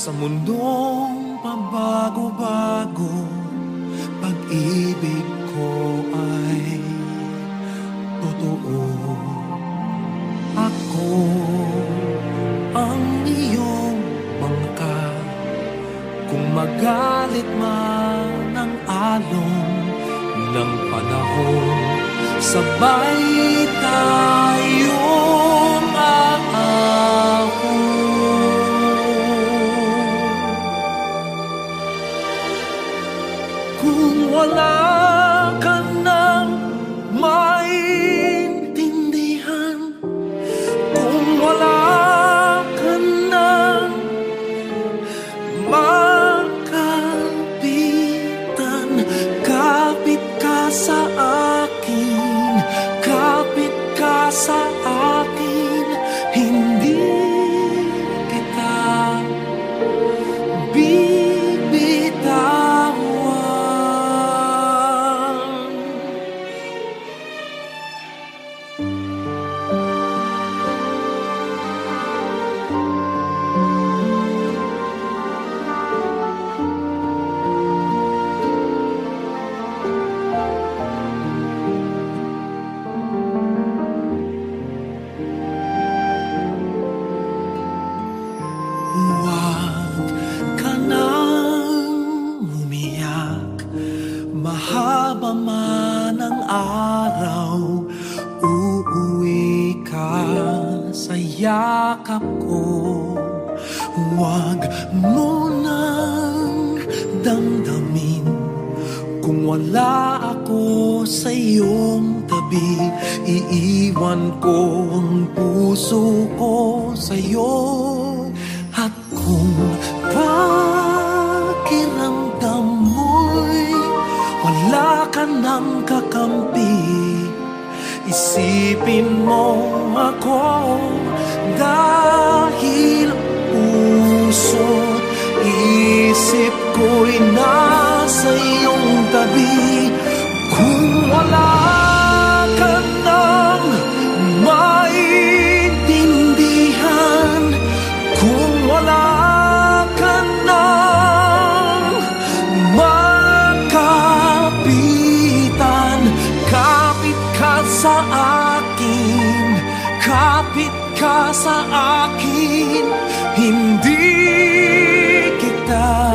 Sa mundong pabago-bago, pag-ibig ko ay totoo. Ako ang iyong bangka, kung magalit man ang alon ng panahon, sabay tayong aahon. Kung wala ka nang maintindihan, kung wala ka nang makapitan, kapit ka sa akin, kapit ka sa akin, hindi kita bibitawan. Huwag ka nang umiyak, mahaba man ang araw, uuwi ka sa yakap ko. Huwag mo nang damdamin kung wala ako sa iyong tabi. Iiwan ko ang puso ko sa iyo. At kung pakiramdam mo'y wala ka nang kakampi, isipin mo ako, dahil puso't isip ko'y nasa iyong tabi. Kung wala ka nang maintindihan, kung wala ka nang makapitan, kapit ka sa akin, kapit ka sa akin, hindi kita